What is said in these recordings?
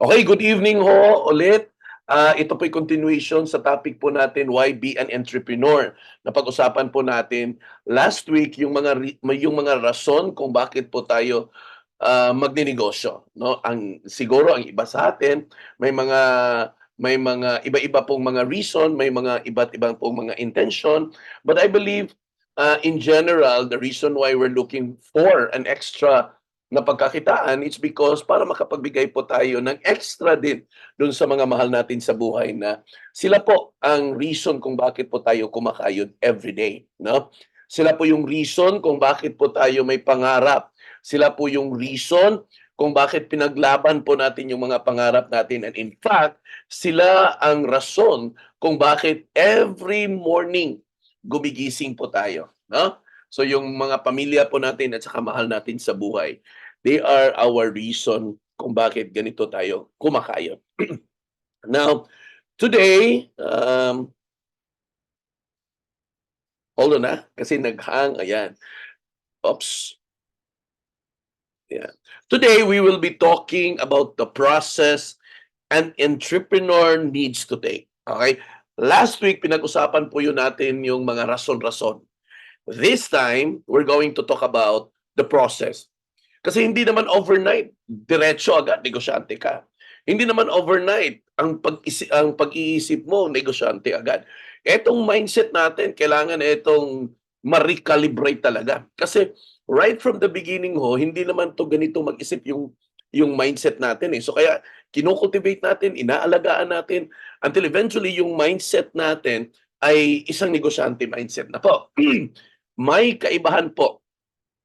Okay, good evening ho ulit. Ito po'y continuation sa topic po natin, why be an entrepreneur. Napag-usapan po natin last week yung mga rason kung bakit po tayo magninegosyo, no? Siguro ang iba sa atin may mga iba-iba pong mga reason, may mga iba't ibang pong mga intention, but I believe in general the reason why we're looking for an extra na pagkakitaan, it's because para makapagbigay po tayo ng extra din doon sa mga mahal natin sa buhay na sila po ang reason kung bakit po tayo kumakayod everyday, no? Sila po yung reason kung bakit po tayo may pangarap. Sila po yung reason kung bakit pinaglaban po natin yung mga pangarap natin. And in fact, sila ang rason kung bakit every morning gumigising po tayo, no? So yung mga pamilya po natin at saka mahal natin sa buhay, they are our reason kung bakit ganito tayo kumakayod. Now, today, hold on kasi naghang, ayan. Oops. Yeah. Today, we will be talking about the process an entrepreneur needs to take. Okay? Last week, pinag-usapan po yun natin yung mga rason-rason. This time, we're going to talk about the process. Kasi hindi naman overnight, diretso agad, negosyante ka. Hindi naman overnight, ang pag-iisip mo, negosyante agad. Etong mindset natin, kailangan itong ma-recalibrate talaga. Kasi right from the beginning hindi naman to ganito mag-isip yung mindset natin eh. So kaya kinocultivate natin, inaalagaan natin, until eventually yung mindset natin ay isang negosyante mindset na po. May kaibahan po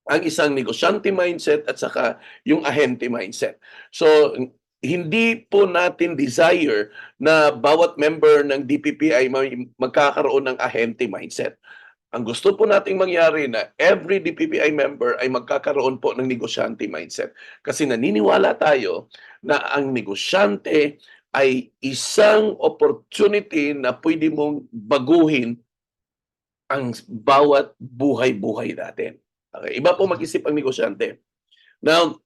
ang isang negosyante mindset at saka yung ahente mindset. So, hindi po natin desire na bawat member ng DPP ay magkakaroon ng ahente mindset. Ang gusto po nating mangyari na every DPPI member ay magkakaroon po ng negosyante mindset. Kasi naniniwala tayo na ang negosyante ay isang opportunity na pwede mong baguhin ang bawat buhay-buhay natin. Okay, iba po mag-isip ang negosyante. Now,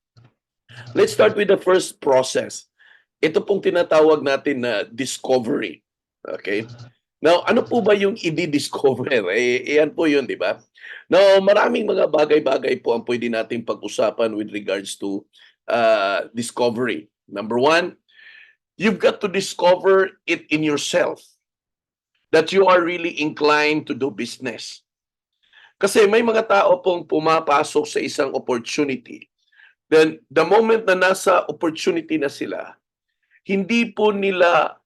let's start with the first process. Ito pong tinatawag natin na discovery. Okay? Now, ano po ba yung i-discover? Iyan po yun, di ba? Now, maraming mga bagay-bagay po ang pwede nating pag-usapan with regards to discovery. Number one, you've got to discover it in yourself that you are really inclined to do business. Kasi may mga tao pong pumapasok sa isang opportunity. Then, the moment na nasa opportunity na sila, hindi po nila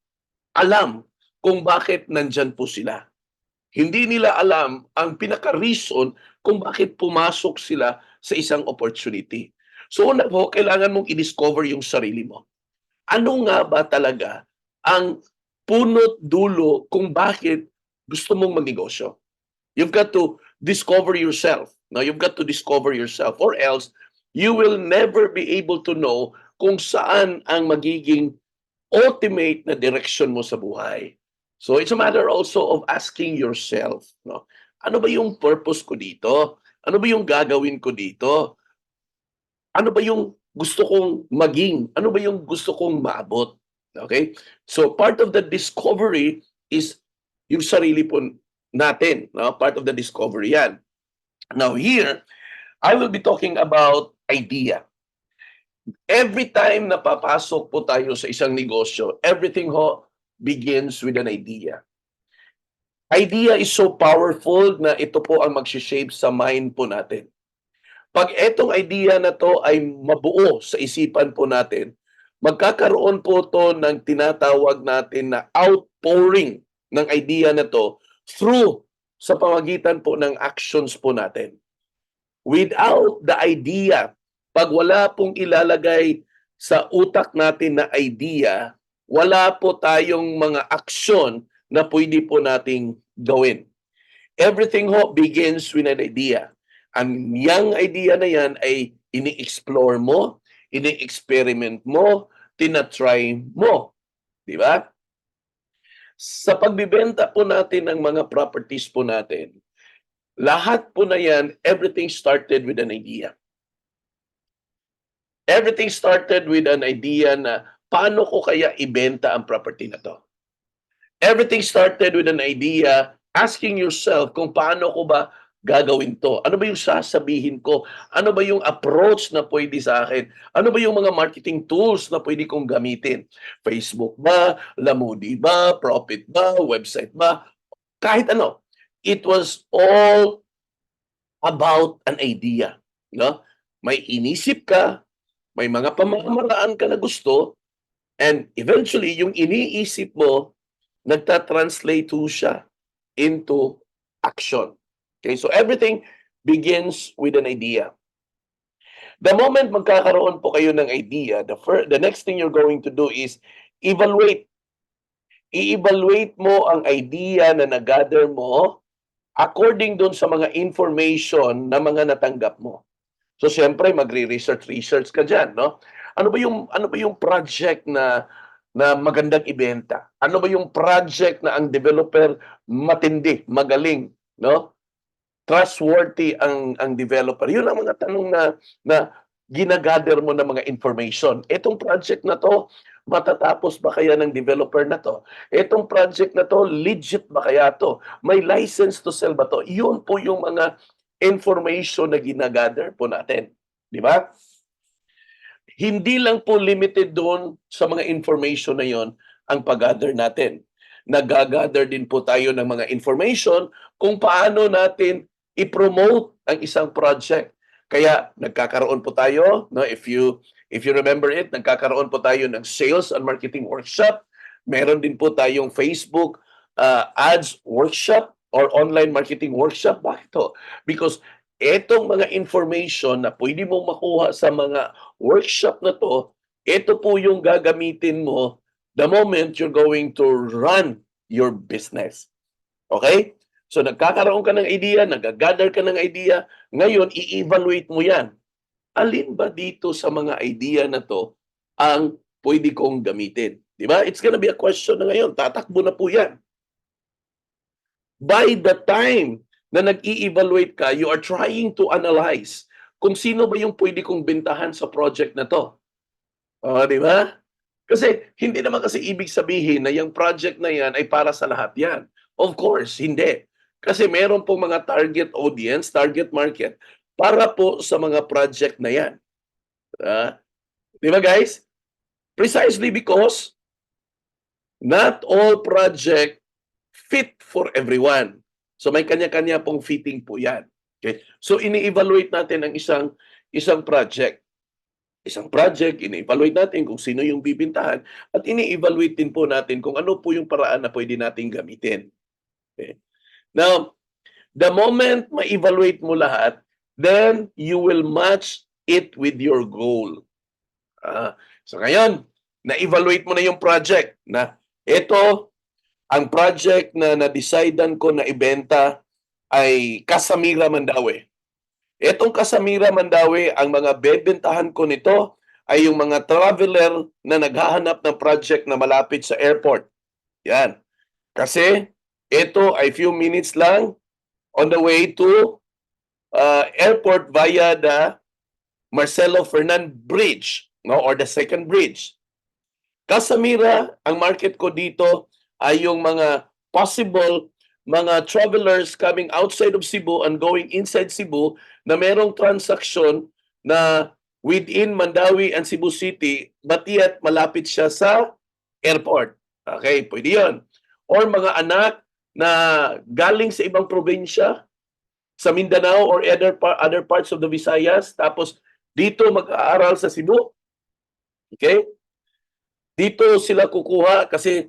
alam kung bakit nandyan po sila. Hindi nila alam ang pinaka-reason kung bakit pumasok sila sa isang opportunity. So, una po, kailangan mong i-discover yung sarili mo. Ano nga ba talaga ang punot dulo kung bakit gusto mong magnegosyo? You've got to discover yourself. No, you've got to discover yourself, or else you will never be able to know kung saan ang magiging ultimate na direction mo sa buhay. So it's a matter also of asking yourself, no? Ano ba yung purpose ko dito? Ano ba yung gagawin ko dito? Ano ba yung gusto kong maging? Ano ba yung gusto kong maabot? Okay? So part of the discovery is yung sarili po natin, no? Part of the discovery yan. Now here, I will be talking about idea. Every time na papasok po tayo sa isang negosyo, everything begins with an idea. Idea is so powerful na ito po ang mag-shape sa mind po natin. Pag etong idea na to ay mabuo sa isipan po natin, magkakaroon po to ng tinatawag natin na outpouring ng idea na to through sa pamagitan po ng actions po natin. Without the idea, pag wala pong ilalagay sa utak natin na idea, wala po tayong mga aksyon na pwede po nating gawin. Everything begins with an idea. Ang young idea na yan ay ini-explore mo, ini-experiment mo, tinatry mo. Di ba? Sa pagbibenta po natin ng mga properties po natin, lahat po na yan, everything started with an idea. Everything started with an idea na paano ko kaya ibenta ang property na to? Everything started with an idea, asking yourself kung paano ko ba gagawin to? Ano ba yung sasabihin ko? Ano ba yung approach na pwede sa akin? Ano ba yung mga marketing tools na pwede kong gamitin? Facebook ba? Lamudi ba? Profit ba? Website ba? Kahit ano. It was all about an idea. No? May inisip ka, may mga pamamaraan ka na gusto, and eventually, yung iniisip mo, nagta-translate ho siya into action. Okay, so everything begins with an idea. The moment magkakaroon po kayo ng idea, the next thing you're going to do is evaluate. I-evaluate mo ang idea na nag-gather mo according doon sa mga information na mga natanggap mo. So siyempre magre-research ka diyan, no? Ano ba yung project na magandang ibenta? Ano ba yung project na ang developer matindi, magaling, no? Trustworthy ang developer. Yun ang mga tanong na ginagather mo ng mga information. Etong project na to, matatapos ba kaya ng developer na to? Etong project na to, legit ba kaya to? May license to sell ba to? Yun po yung mga information na ginagather po natin. Di ba? Hindi lang po limited doon sa mga information na yon ang pag-gather natin. Nag-gather din po tayo ng mga information kung paano natin i-promote ang isang project. Kaya nagkakaroon po tayo, no, if you remember it, nagkakaroon po tayo ng sales and marketing workshop. Meron din po tayong Facebook ads workshop or online marketing workshop. Bakit to? Because etong mga information na pwede mong makuha sa mga workshop na to, ito po yung gagamitin mo the moment you're going to run your business. Okay? So nagkakaroon ka ng idea, nag-gather ka ng idea, ngayon i-evaluate mo yan. Alin ba dito sa mga idea na to ang pwede kong gamitin? Di ba? It's gonna be a question na ngayon. Tatakbo na po yan. By the time na nag-i-evaluate ka, you are trying to analyze kung sino ba yung pwede kong bentahan sa project na to. Di ba? Kasi hindi naman kasi ibig sabihin na yung project na yan ay para sa lahat yan. Of course, hindi. Kasi meron pong mga target audience, target market, para po sa mga project na yan. Di ba guys? Precisely because not all project fit for everyone. So may kanya-kanya pong fitting po yan. Okay? So ini-evaluate natin ang isang project. Isang project, ini-evaluate natin kung sino yung bibintahan at ini-evaluate din po natin kung ano po yung paraan na pwede nating gamitin. Okay? Now, the moment ma-evaluate mo lahat, then you will match it with your goal. So ngayon, na-evaluate mo na yung project na ito, ang project na na-decidean ko na ibenta ay Casamira, Mandaue. Itong Casamira, Mandaue, ang mga bebentahan ko nito ay yung mga traveler na naghahanap ng project na malapit sa airport. Yan. Kasi ito ay few minutes lang on the way to airport via the Marcelo Fernan Bridge, no, or the second bridge. Casamira, ang market ko dito ay yung mga possible mga travelers coming outside of Cebu and going inside Cebu na merong transaction na within Mandaue and Cebu City but yet malapit siya sa airport. Okay, pwede yun. Or mga anak na galing sa ibang probinsya, sa Mindanao or other parts of the Visayas, tapos dito mag-aaral sa Cebu. Okay? Dito sila kukuha kasi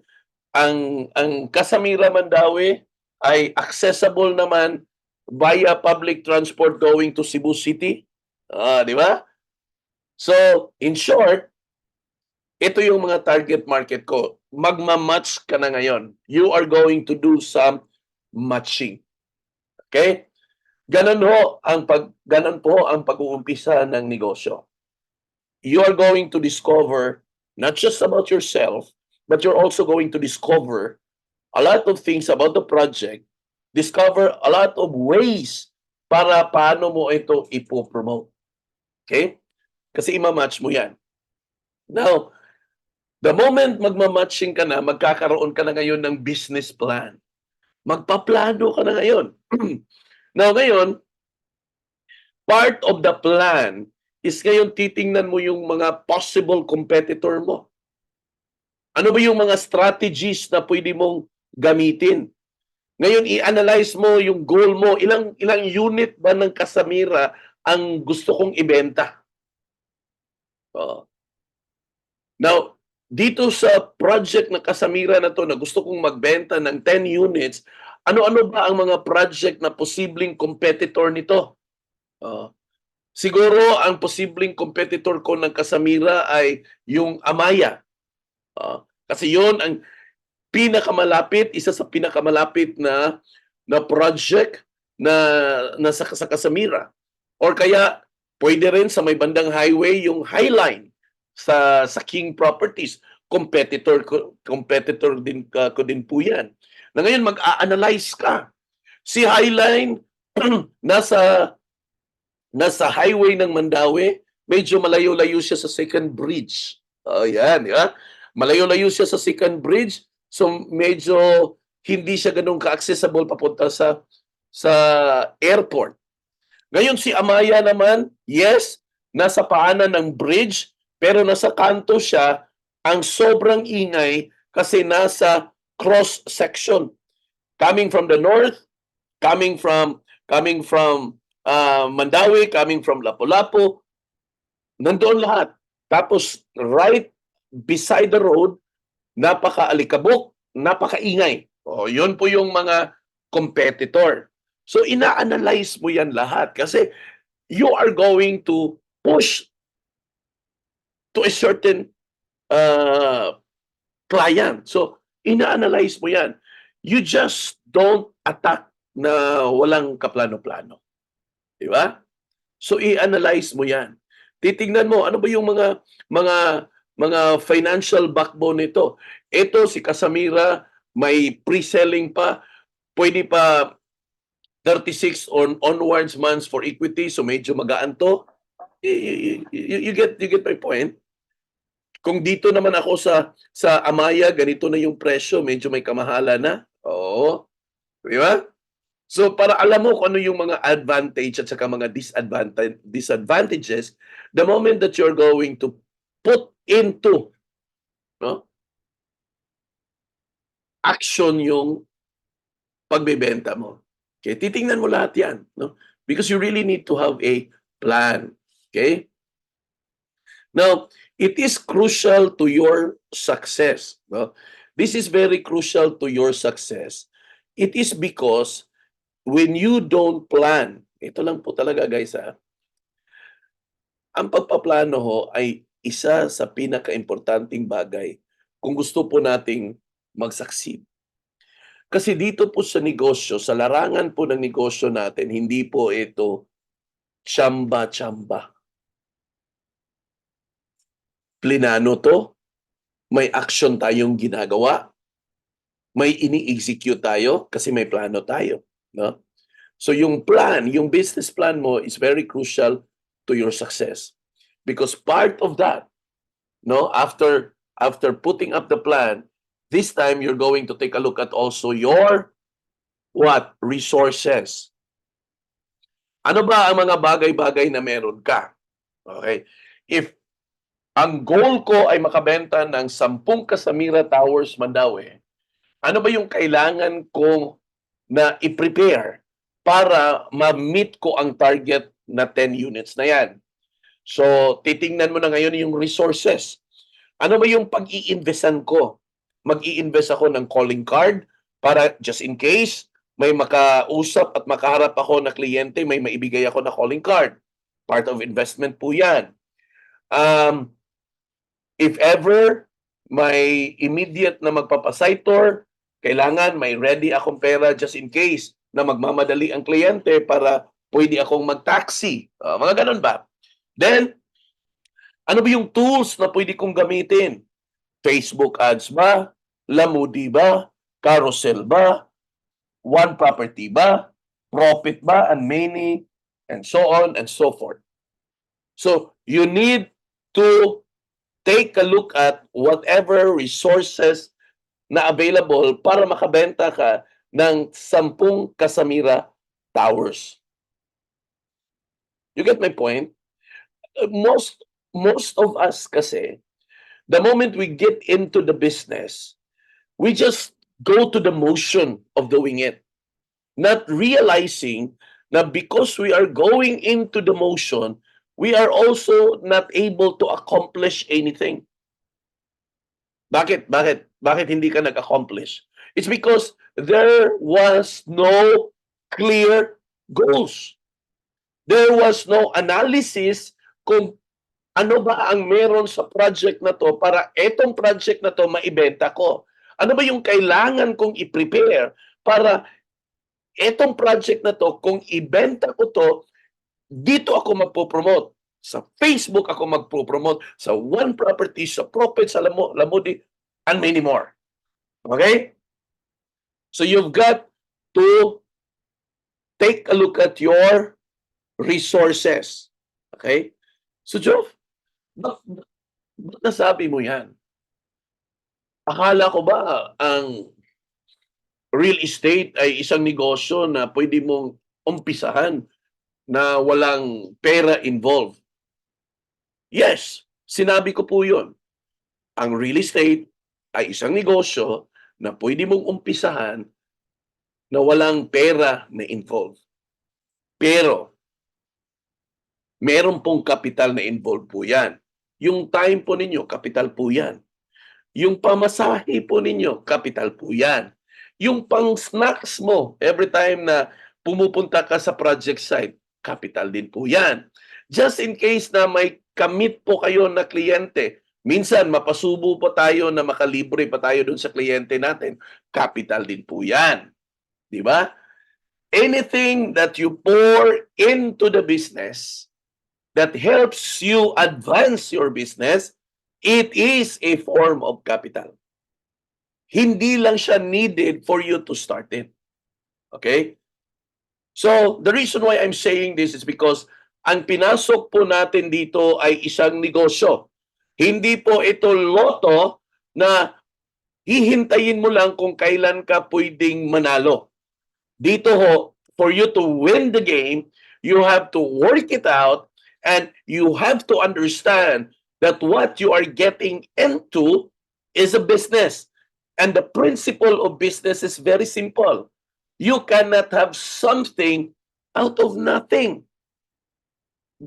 ang Casamira, Mandaue ay accessible naman via public transport going to Cebu City. Di ba? So, in short, ito yung mga target market ko. Magma-match ka na ngayon. You are going to do some matching. Okay? Ganon po ang pag-uumpisa ng negosyo. You are going to discover not just about yourself, but you're also going to discover a lot of things about the project, discover a lot of ways para paano mo ito ipopromote. Okay? Kasi ima-match mo yan. Now, The moment magma-matching ka na, magkakaroon ka na ngayon ng business plan. Magpaplano ka na ngayon. Now ngayon, part of the plan is ngayon titingnan mo yung mga possible competitor mo. Ano ba yung mga strategies na pwede mong gamitin? Ngayon, i-analyze mo yung goal mo. Ilang unit ba ng Casamira ang gusto kong ibenta? Oo. Now, dito sa project na Casamira na to na gusto kong magbenta ng 10 units, ano-ano ba ang mga project na posibleng competitor nito? Oo. Siguro ang posibleng competitor ko ng Casamira ay yung Amaya. Kasi yon ang pinakamalapit, isa sa pinakamalapit na project na sa Casamira. Or kaya pwede rin sa may bandang highway yung Highline sa King Properties. Competitor din ko din po 'yan. Na ngayon mag-a-analyze ka. Si Highline nasa highway ng Mandaue, medyo malayo-layo siya sa second bridge. Oh, yan, di ba? Malayo-layo siya sa second bridge, so medyo hindi siya ganun ka-accessible papunta sa airport. Ngayon si Amaya naman, yes, nasa paanan ng bridge, pero nasa kanto siya, ang sobrang ingay kasi nasa cross section. Coming from the north, coming from Mandaue, coming from Lapu-Lapu, nandoon lahat. Tapos right beside the road, napaka-alikabok, napaka-ingay. O, yun po yung mga competitor. So, ina-analyze mo yan lahat kasi you are going to push to a certain uh, client. So, ina-analyze mo yan. You just don't attack na walang kaplano-plano. Di ba? So, i-analyze mo yan. Titingnan mo, ano ba yung mga financial backbone nito? Ito, si Casamira, may pre-selling pa, pwede pa 36 onwards months for equity, so medyo magaan to. You get my point? Kung dito naman ako sa Amaya, ganito na yung presyo, medyo may kamahala na. Oo. Di ba? So para alam mo kung ano yung mga advantage at saka mga disadvantages, the moment that you're going to put into action yung pagbebenta mo. Okay? Titingnan mo lahat yan. Because you really need to have a plan. Okay? Now, it is crucial to your success. This is very crucial to your success. It is because when you don't plan, ito lang po talaga guys ang pagpaplano ho ay isa sa pinaka-importanting bagay kung gusto po nating mag-succeed. Kasi dito po sa negosyo, sa larangan po ng negosyo natin, hindi po ito tsamba-tsamba. Plinano to, may action tayong ginagawa, may ini-execute tayo kasi may plano tayo. No? So yung plan, yung business plan mo is very crucial to your success. Because part of that, after putting up the plan, this time you're going to take a look at also your resources. Ano ba ang mga bagay-bagay na meron ka? Okay? If ang goal ko ay makabenta ng 10 Casamira Towers Mandaue, ano ba yung kailangan ko na i-prepare para ma-meet ko ang target na 10 units na yan? So, titingnan mo na ngayon yung resources. Ano ba yung pag-i-investan ko? Mag-i-invest ako ng calling card para just in case may makausap at makaharap ako na kliyente, may maibigay ako na calling card. Part of investment po yan. If ever may immediate na magpapasite tour, kailangan may ready akong pera just in case na magmamadali ang kliyente para pwede akong mag-taxi. Mga ganun ba? Then, ano ba yung tools na pwede kong gamitin? Facebook ads ba? Lamudi ba? Carousel ba? One property ba? Profit ba? And many, and so on and so forth. So, you need to take a look at whatever resources na available para makabenta ka ng 10 Casamira towers. You get my point? Most of us kasi, the moment we get into the business, we just go to the motion of doing it, not realizing na because we are going into the motion, we are also not able to accomplish anything. Bakit hindi ka nag-accomplish? It's because there was no clear goals. There was no analysis kung ano ba ang meron sa project na to para etong project na to maibenta ko. Ano ba yung kailangan kong i-prepare para etong project na to, kung ibenta ko to, dito ako magpo-promote. Sa Facebook ako magpo-promote, sa One Property, sa Prophet, sa Lamudi, and many more. Okay? So you've got to take a look at your resources. Okay? So Joe, ba't nasabi mo yan? Akala ko ba ang real estate ay isang negosyo na pwede mong umpisahan na walang pera involved? Yes, sinabi ko po yun. Ang real estate ay isang negosyo na pwede mong umpisahan na walang pera na involved. Pero, meron pong kapital na involved po yan. Yung time po ninyo, kapital po yan. Yung pamasahe po ninyo, kapital po yan. Yung pang-snacks mo, every time na pumupunta ka sa project site, capital din po yan. Just in case na may kamit po kayo na kliyente, minsan mapasubo pa tayo na makalibre pa tayo dun sa kliyente natin, capital din po yan. Di ba? Anything that you pour into the business that helps you advance your business, it is a form of capital. Hindi lang siya needed for you to start it. Okay? So, the reason why I'm saying this is because ang pinasok po natin dito ay isang negosyo. Hindi po ito loto na hihintayin mo lang kung kailan ka pwedeng manalo. Dito ho, for you to win the game, you have to work it out and you have to understand that what you are getting into is a business. And the principle of business is very simple. You cannot have something out of nothing.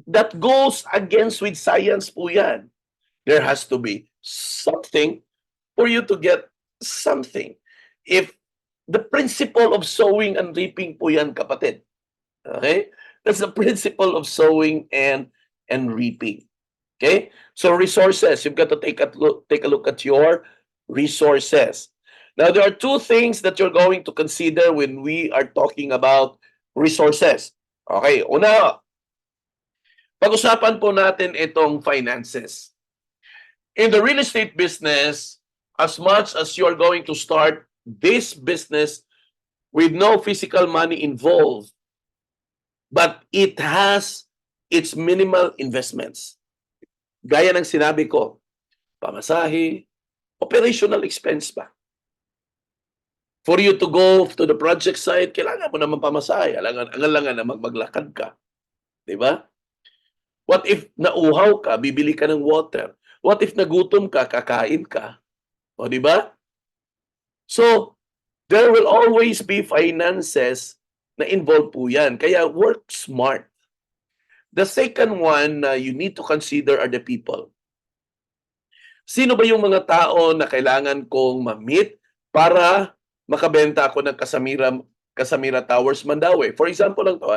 That goes against with science po yan. There has to be something for you to get something. If the principle of sowing and reaping po yan, kapatid. Okay? That's the principle of sowing and reaping. Okay? So resources, you've got to take a look at your resources. Now, there are two things that you're going to consider when we are talking about resources. Okay, una, pag-usapan po natin itong finances. In the real estate business, as much as you're going to start this business with no physical money involved, but it has its minimal investments. Gaya ng sinabi ko, pamasahe, operational expense pa. For you to go to the project site, kailangan mo naman pamasahe. Alangan na maglakad ka. Diba? What if nauhaw ka, bibili ka ng water? What if nagutom ka, kakain ka? O diba? So, there will always be finances na involved po yan. Kaya work smart. The second one na you need to consider are the people. Sino ba yung mga tao na kailangan kong ma-meet para makabenta ako ng Casamira Towers, Mandaue? For example lang to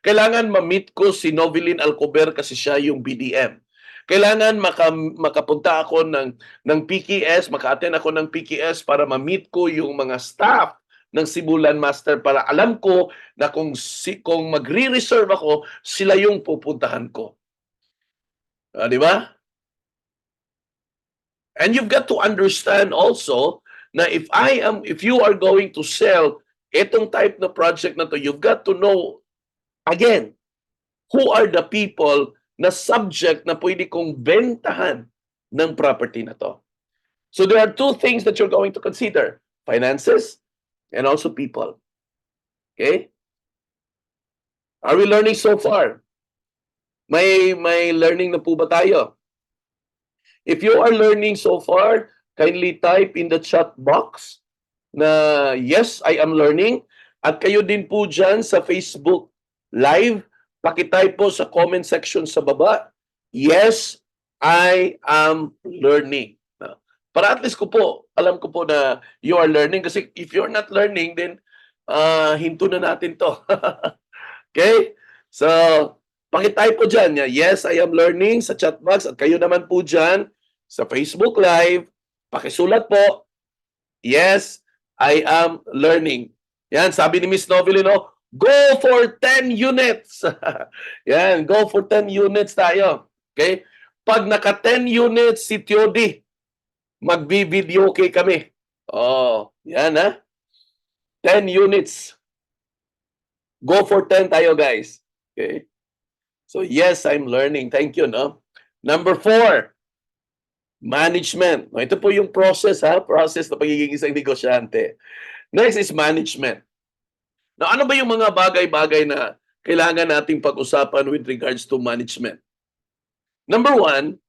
Kailangan ma-meet ko si Novelyn Alcober kasi siya yung BDM. Kailangan makapunta ako ng PKS, maka-attend ako ng PKS para ma-meet ko yung mga staff ng Sibulan Master para alam ko na kung magre-reserve ako, sila yung pupuntahan ko. Di ba? And you've got to understand also na if you are going to sell itong type na project na to, you've got to know, again, who are the people na subject na pwede kong bentahan ng property na to. So there are two things that you're going to consider: finances and also people. Okay? Are we learning so far? May learning na po ba tayo? If you are learning so far, kindly type in the chat box na yes, I am learning. At kayo din po dyan sa Facebook Live, pakitype po sa comment section sa baba, yes, I am learning. Para at least alam ko po na you are learning. Kasi if you're not learning, then hinto na natin to. Okay? So, pakitype po dyan. Yes, I am learning sa chat box. At kayo naman po dyan sa Facebook Live, pakisulat po, yes, I am learning. Yan, sabi ni Miss Novelino, go for 10 units. Yan, go for 10 units tayo. Okay? Pag naka 10 units si Tiodi, magbi-video okay kami. Oh, yan ha. 10 units. Go for 10 tayo, guys. Okay? So, yes, I'm learning. Thank you, no? Number 4, management. Ito po yung process, ha? Process na pagiging isang negosyante. Next is management. Now, ano ba yung mga bagay-bagay na kailangan nating pag-usapan with regards to management? Number 1,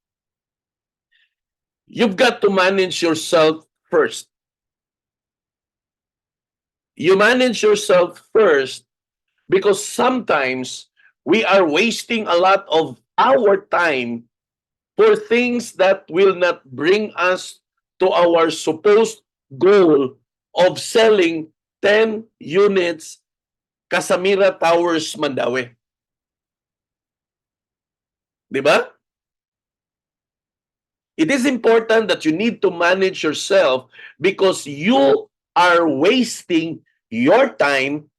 you've got to manage yourself first. You manage yourself first because sometimes we are wasting a lot of our time for things that will not bring us to our supposed goal of selling 10 units Casamira Towers, Mandaue. Di ba? It is important that you need to manage yourself because you are wasting your time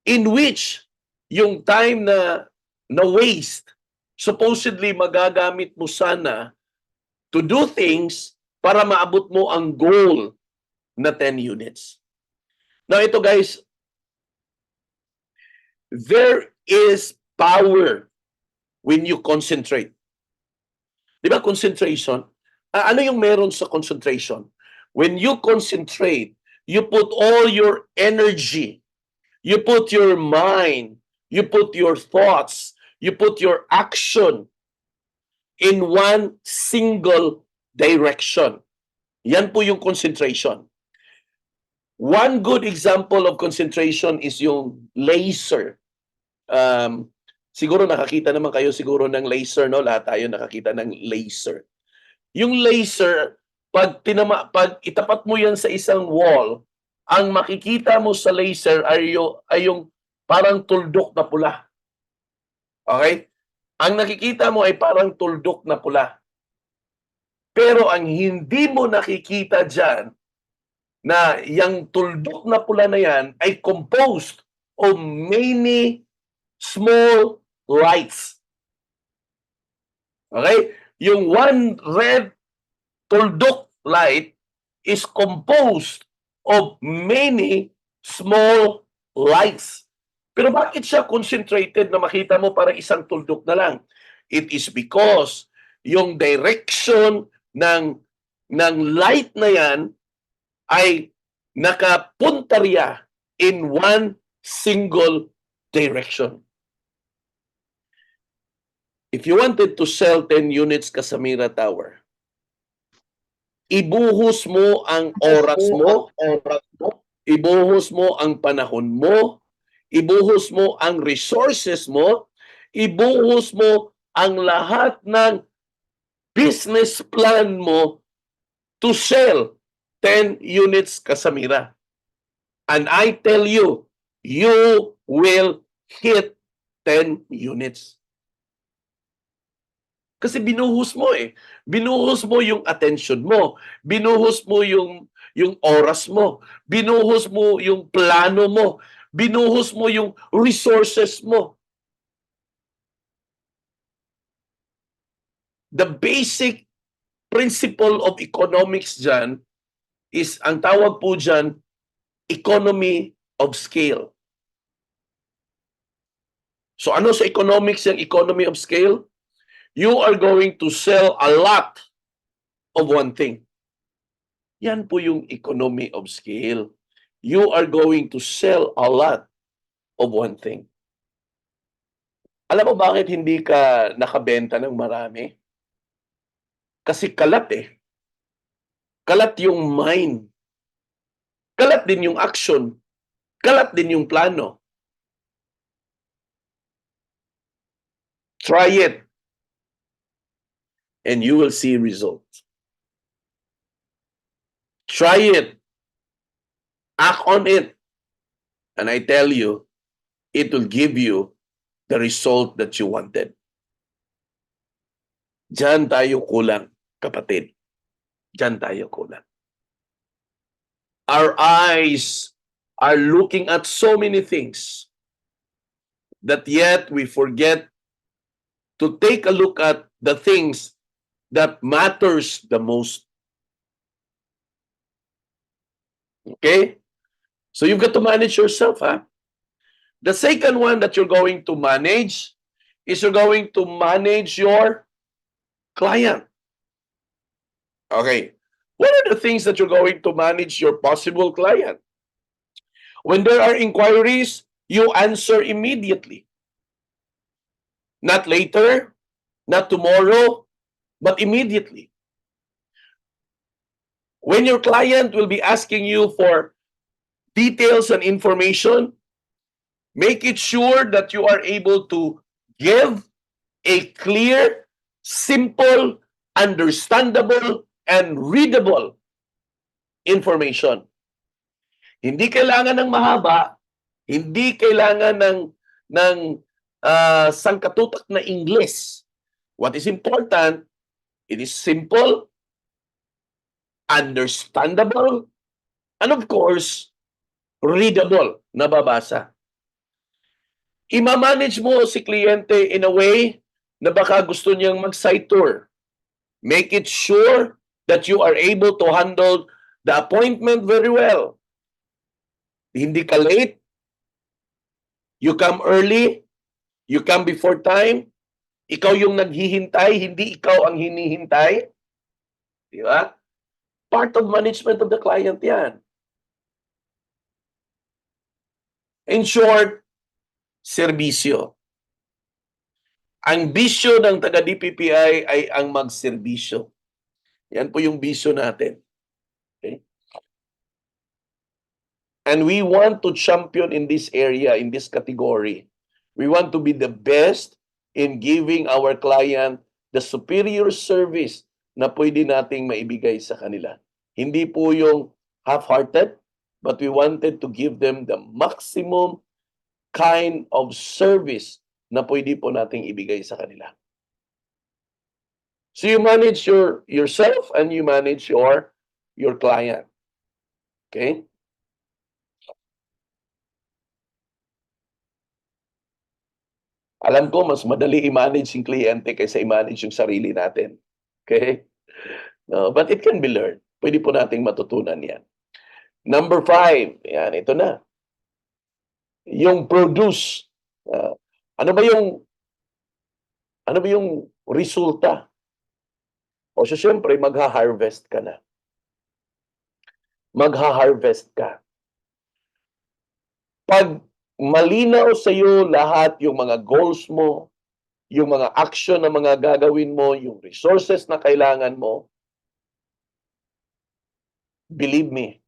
in which yung time na waste, supposedly magagamit mo sana to do things para maabot mo ang goal na 10 units. Now ito guys, there is power when you concentrate. Di ba concentration? Ano yung meron sa concentration? When you concentrate, you put all your energy, you put your mind, you put your thoughts, you put your action in one single direction. Yan po yung concentration. One good example of concentration is yung laser. Siguro nakakita naman kayo siguro ng laser, no? Lahat tayo nakakita ng laser. Yung laser, pag itapat mo yan sa isang wall, ang makikita mo sa laser ay yung parang tuldok na pula. Okay? Ang nakikita mo ay parang tuldok na pula. Pero ang hindi mo nakikita dyan, na yung tuldok na pula na yan ay composed of many small lights. Okay? Yung one red tuldok light is composed of many small lights. Pero bakit siya concentrated na makita mo parang isang tuldok na lang? It is because yung direction ng light na yan ay nakapuntarya in one single direction. If you wanted to sell 10 units Casamira Tower, ibuhos mo ang oras mo, ibuhos mo ang panahon mo, ibuhos mo ang resources mo, ibuhos mo ang lahat ng business plan mo to sell 10 units Casamira. And I tell you, you will hit 10 units. Kasi binuhos mo eh. Binuhos mo yung attention mo. Binuhos mo yung oras mo. Binuhos mo yung plano mo. Binuhos mo yung resources mo. The basic principle of economics dyan is, ang tawag po dyan, economy of scale. So ano sa economics yung economy of scale? You are going to sell a lot of one thing. Yan po yung economy of scale. You are going to sell a lot of one thing. Alam mo bakit hindi ka nakabenta ng marami? Kasi kalat eh. Kalat yung mind. Kalat din yung action. Kalat din yung plano. Try it. And you will see results. Try it. Act on it. And I tell you, it will give you the result that you wanted. Diyan tayo kulang, kapatid. Diyan tayo kulang. Our eyes are looking at so many things that yet we forget to take a look at the things that matters the most. Okay? So you've got to manage yourself, huh? The second one that you're going to manage is you're going to manage your client. Okay. What are the things that you're going to manage your possible client? When there are inquiries, you answer immediately. Not later, not tomorrow, but immediately. When your client will be asking you for details and information, make it sure that you are able to give a clear, simple, understandable, and readable information. Hindi kailangan ng mahaba, hindi kailangan ng sangkatutak na English. What is important, it is simple, understandable, and of course, readable, nababasa. Ima-manage mo si kliyente in a way na baka gusto niyang mag-site tour. Make it sure that you are able to handle the appointment very well. Hindi ka late, you come early, you come before time, ikaw yung naghihintay, hindi ikaw ang hinihintay. Di ba? Part of management of the client yan. In short, serbisyo. Ang bisyo ng taga-DPPI ay ang magserbisyo. Yan po yung bisyo natin. Okay? And we want to champion in this area, in this category. We want to be the best in giving our client the superior service na pwede nating maibigay sa kanila. Hindi po yung half-hearted, but we wanted to give them the maximum kind of service na pwede po nating ibigay sa kanila. So you manage yourself and you manage your client. Okay? Alam ko, mas madali i-manage yung kliyente kaysa i-manage yung sarili natin. Okay? No, but it can be learned. Pwede po nating matutunan yan. Number 5, yan, ito na. Yung produce. Ano ba yung resulta? O so, syempre, magha-harvest ka na. Magha-harvest ka. Pag malinaw sa iyo lahat yung mga goals mo, yung mga action na mga gagawin mo, yung resources na kailangan mo, believe me,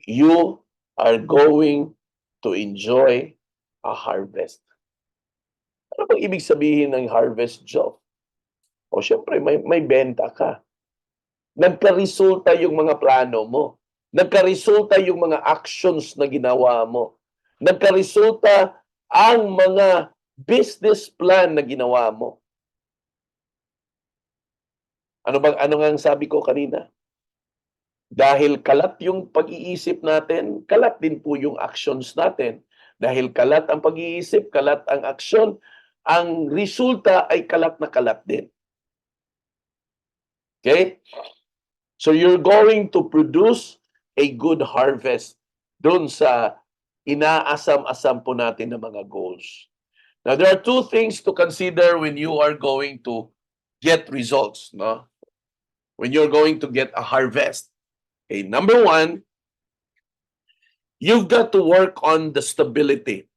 you are going to enjoy a harvest. Ano bang ibig sabihin ng harvest job? O syempre, may benta ka. Nagka-resulta yung mga plano mo. Nagka-resulta yung mga actions na ginawa mo. Nagka-resulta ang mga business plan na ginawa mo. Ano nga ang sabi ko kanina? Dahil kalat yung pag-iisip natin, kalat din po yung actions natin. Dahil kalat ang pag-iisip, kalat ang aksyon, ang resulta ay kalat na kalat din. Okay? So you're going to produce a good harvest doon sa inaasam-asam po natin ng mga goals. Now, there are two things to consider when you are going to get results, no? When you're going to get a harvest. Okay, number one, you've got to work on the stability.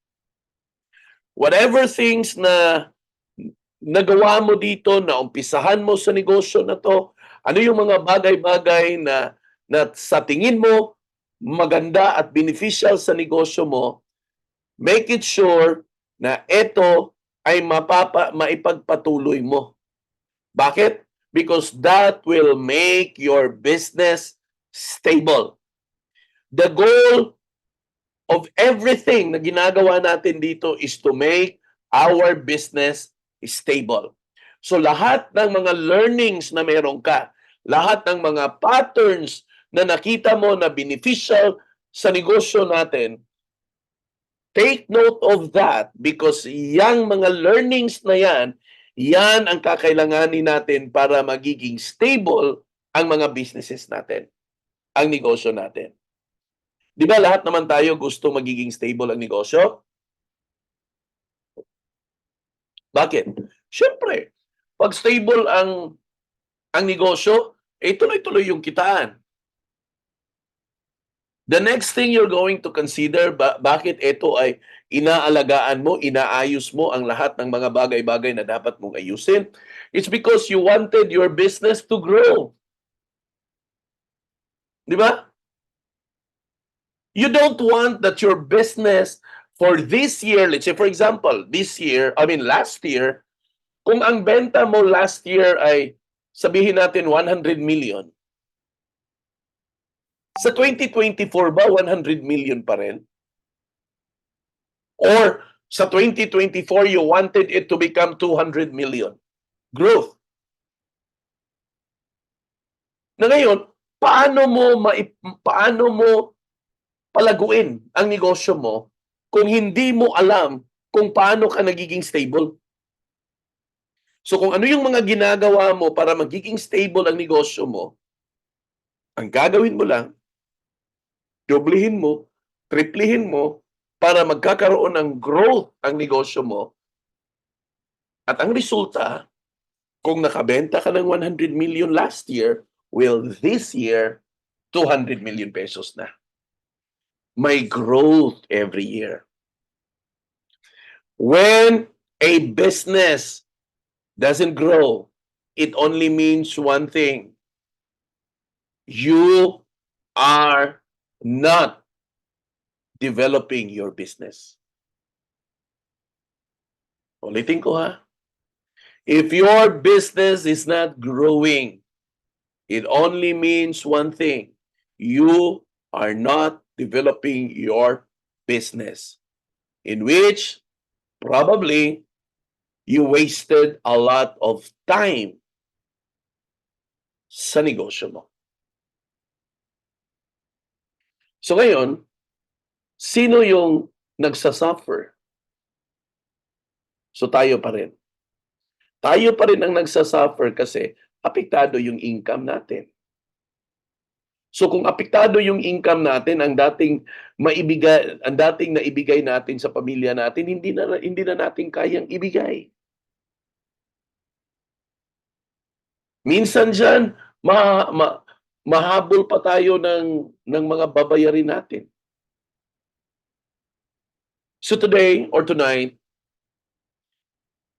Whatever things na nagawa mo dito, na umpisahan mo sa negosyo na to, ano yung mga bagay-bagay na sa tingin mo maganda at beneficial sa negosyo mo, make it sure na ito ay maipagpatuloy mo. Bakit? Because that will make your business stable. The goal of everything na ginagawa natin dito is to make our business stable. So lahat ng mga learnings na meron ka, lahat ng mga patterns na nakita mo na beneficial sa negosyo natin, take note of that because yang mga learnings na yan ang kakailanganin natin para magiging stable ang mga businesses natin, ang negosyo natin. Di ba lahat naman tayo gusto magiging stable ang negosyo? Bakit? Siyempre, pag stable ang negosyo, tuloy-tuloy yung kitaan. The next thing you're going to consider, bakit ito ay inaalagaan mo, inaayos mo ang lahat ng mga bagay-bagay na dapat mong ayusin? It's because you wanted your business to grow. Di ba? You don't want that your business for this year, let's say for example, last year, kung ang benta mo last year ay sabihin natin 100 million, sa 2024 ba 100 million pa rin? Or sa 2024 you wanted it to become 200 million? Growth. Na ngayon, paano mo palaguin ang negosyo mo kung hindi mo alam kung paano ka nagiging stable? So kung ano yung mga ginagawa mo para magiging stable ang negosyo mo, ang gagawin mo lang, doblehin mo, triplihin mo, para magkakaroon ng growth ang negosyo mo. At ang resulta, kung nakabenta ka ng 100 million last year, this year, 200 million pesos na. May growth every year. When a business doesn't grow, it only means one thing. You are not developing your business. Ulitin ko ha. If your business is not growing, it only means one thing. You are not developing your business. In which, probably, you wasted a lot of time sa negosyo mo. So ngayon, sino yung nagsasuffer? So tayo pa rin. Tayo pa rin ang nagsasuffer kasi apektado yung income natin. So kung apektado yung income natin, ang dating naibigay natin sa pamilya natin, hindi na natin kayang ibigay. Minsan diyan, mahabol pa tayo ng mga babayarin natin. So today or tonight,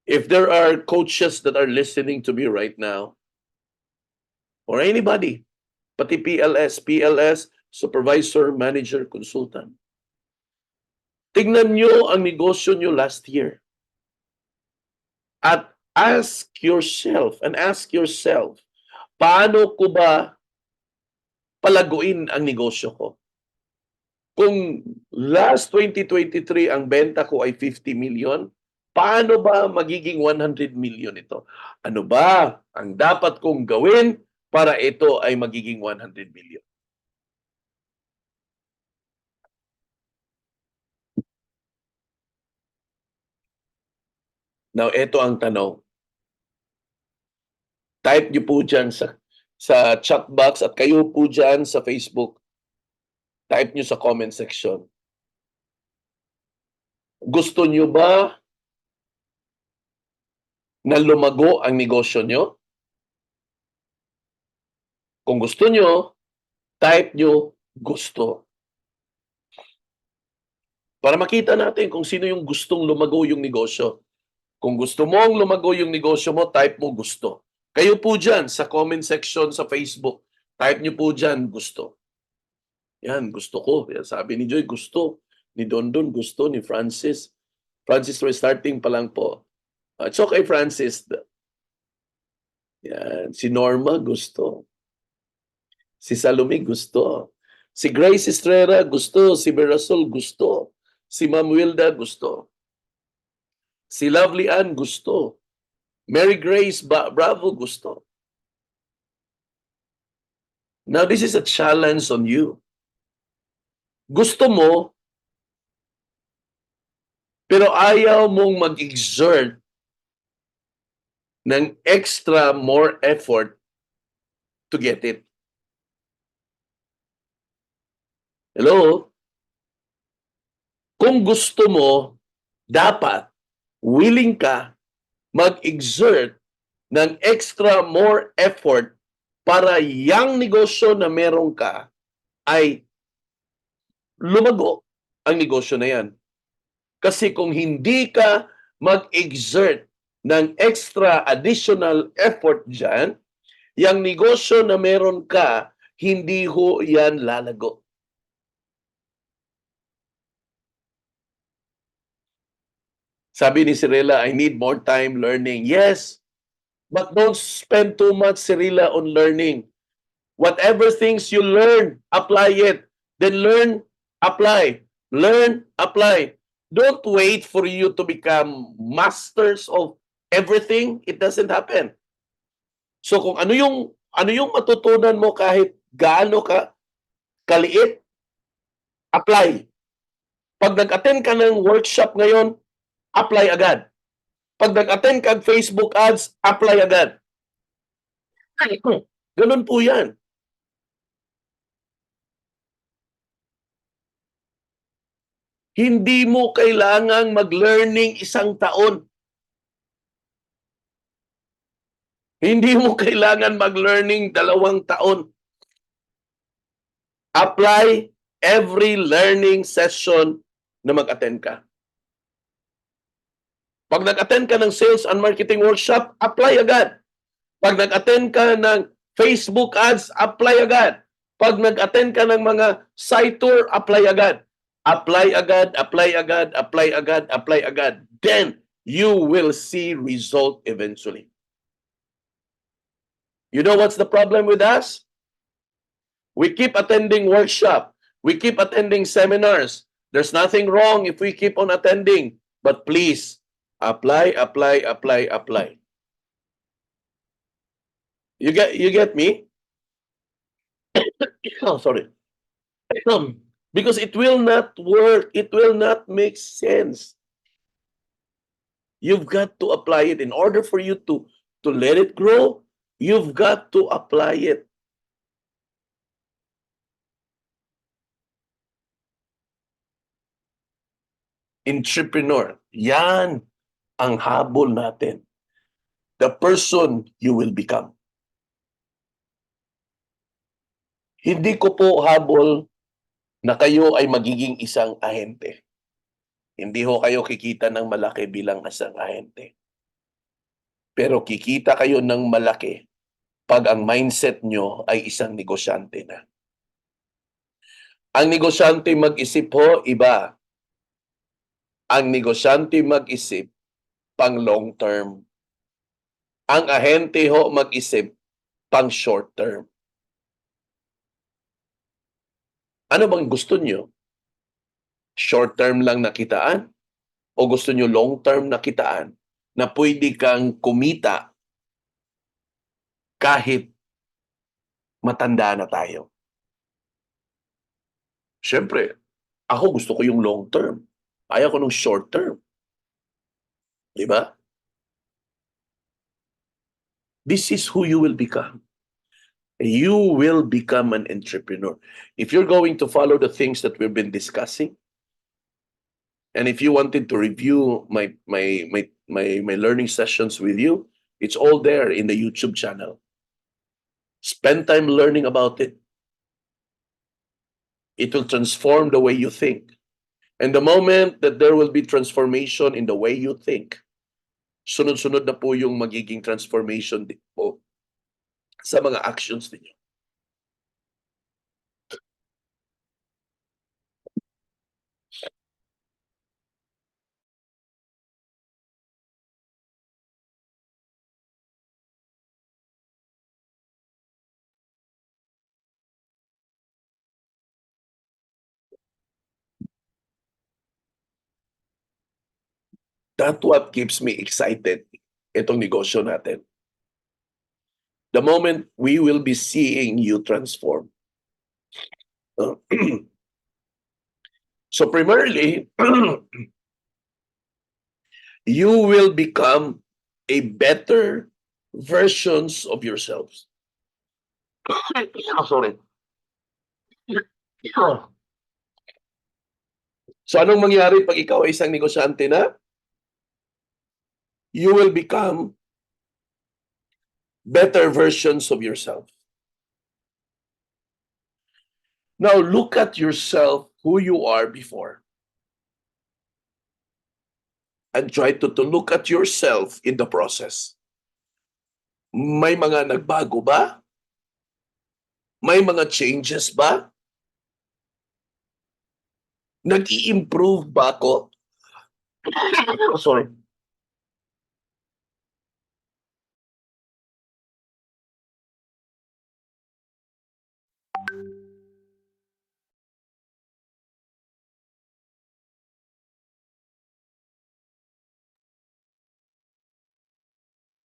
if there are coaches that are listening to me right now, or anybody, pati PLS, supervisor, manager, consultant, tignan nyo ang negosyo nyo last year. At ask yourself, paano ko ba palaguin ang negosyo ko? Kung last 2023 ang benta ko ay 50 million, paano ba magiging 100 million ito? Ano ba ang dapat kong gawin para ito ay magiging 100 million? Now, ito ang tanong. Type niyo po dyan sa chat box at kayo po dyan sa Facebook. Type niyo sa comment section. Gusto niyo ba na lumago ang negosyo nyo? Kung gusto nyo, type nyo gusto. Para makita natin kung sino yung gustong lumago yung negosyo. Kung gusto mong lumago yung negosyo mo, type mo gusto. Kayo po dyan sa comment section sa Facebook, type nyo po dyan gusto. Yan, gusto ko. Yan, sabi ni Joy, gusto. Ni Dondon, gusto. Ni Francis. Francis, restarting pa lang po. It's okay, Francis. Yan. Si Norma, gusto. Si Salome, gusto. Si Grace Estrella, gusto. Si Berasol, gusto. Si Ma'am Wilda, gusto. Si Lovely Ann, gusto. Mary Grace Bravo, gusto. Now, this is a challenge on you. Gusto mo, pero ayaw mong mag-exert ng extra more effort to get it. Hello? Kung gusto mo, dapat willing ka mag-exert ng extra more effort para yang negosyo na meron ka ay lumago ang negosyo na yan. Kasi kung hindi ka mag-exert ng extra additional effort dyan, yung negosyo na meron ka, hindi ho yan lalago. Sabi ni Cirilla, I need more time learning. Yes, but don't spend too much, Cirilla, on learning. Whatever things you learn, apply it. Then learn, apply. Learn, apply. Don't wait for you to become masters of everything. It doesn't happen. So kung ano yung matutunan mo kahit gaano ka kaliit, apply. Pag nag-attend ka ng workshop ngayon, apply agad. Pag nag-attend ka ng Facebook ads, apply agad. Ganun po yan. Hindi mo kailangang mag-learning 1 taon. Hindi mo kailangan mag-learning 2 taon. Apply every learning session na mag-attend ka. Pag nag-attend ka ng sales and marketing workshop, apply agad. Pag nag-attend ka ng Facebook ads, apply agad. Pag nag-attend ka ng mga site tour, apply agad. Apply agad, apply agad, apply agad, apply agad. Then, you will see result eventually. You know what's the problem with us? We keep attending workshop. We keep attending seminars. There's nothing wrong if we keep on attending. But please, apply, apply, apply, apply. You get me? Oh, sorry. Because it will not work. It will not make sense. You've got to apply it. In order for you to let it grow, you've got to apply it. Entrepreneur, yan ang habol natin. The person you will become. Hindi ko po habol na kayo ay magiging isang ahente. Hindi ho kayo kikita ng malaki bilang isang ahente. Pero kikita kayo ng malaki pag ang mindset nyo ay isang negosyante na. Ang negosyante mag-isip ho, iba. Ang negosyante mag-isip, pang long term. Ang ahente ho mag-isip, pang short term. Ano bang gusto nyo? Short term lang nakitaan? O gusto nyo long term nakitaan na pwede kang kumita kahit matanda na tayo? Siyempre, ako gusto ko yung long term. Ayaw ko ng short term. Diba? This is who you will become. You will become an entrepreneur. If you're going to follow the things that we've been discussing, and if you wanted to review my my learning sessions with you, it's all there in the YouTube channel. Spend time learning about it. It will transform the way you think. And the moment that there will be transformation in the way you think, sunod-sunod na po yung magiging transformation din po sa mga actions ninyo. That's what keeps me excited, itong negosyo natin. The moment we will be seeing you transform. So primarily, you will become a better versions of yourselves. Sorry. So anong mangyari pag ikaw ay isang negosyante na? You will become better versions of yourself. Now look at yourself, who you are before. And try to look at yourself in the process. May mga nagbago ba? May mga changes ba? Nag-i-improve ba ako? Sorry.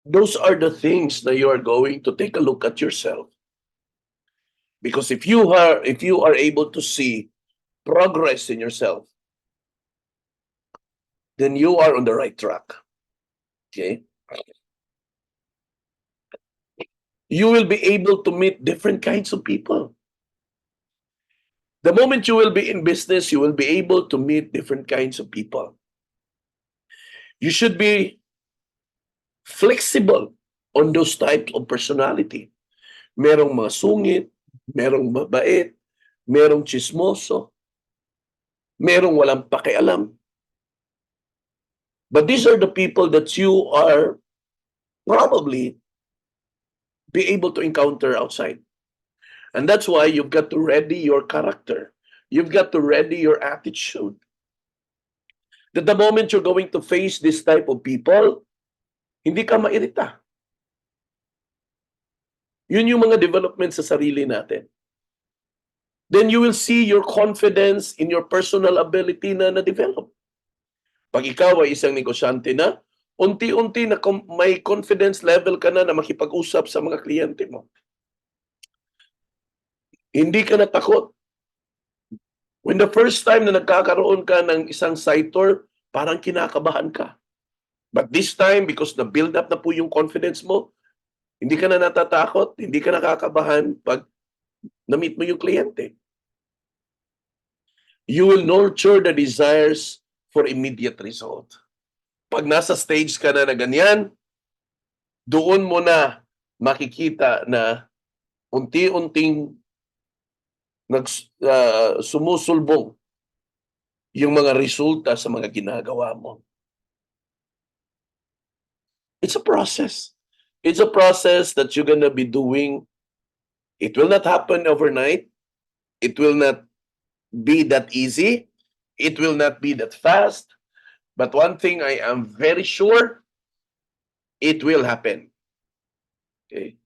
Those are the things that you are going to take a look at yourself. Because if you are able to see progress in yourself, then you are on the right track. Okay? You will be able to meet different kinds of people. The moment you will be in business, you will be able to meet different kinds of people. You should be flexible on those types of personality. Merong mga sungit, merong mabait, merong chismoso, merong walang pakialam. But these are the people that you are probably be able to encounter outside. And that's why you've got to ready your character. You've got to ready your attitude. That the moment you're going to face this type of people, hindi ka mairita. Yun yung mga development sa sarili natin. Then you will see your confidence in your personal ability na na-develop. Pag ikaw ay isang negosyante na, unti-unti na may confidence level ka na makipag-usap sa mga kliyente mo. Hindi ka natakot. When the first time na nagkakaroon ka ng isang side tour, parang kinakabahan ka. But this time, because na-build up na po yung confidence mo, hindi ka na natatakot, hindi ka nakakabahan pag na-meet mo yung kliyente. You will nurture the desires for immediate result. Pag nasa stage ka na ganyan, doon mo na makikita na unti-unting sumusulbong yung mga resulta sa mga ginagawa mo. It's a process. It's a process that you're gonna be doing. It will not happen overnight. It will not be that easy. It will not be that fast. But one thing I am very sure, it will happen. Okay?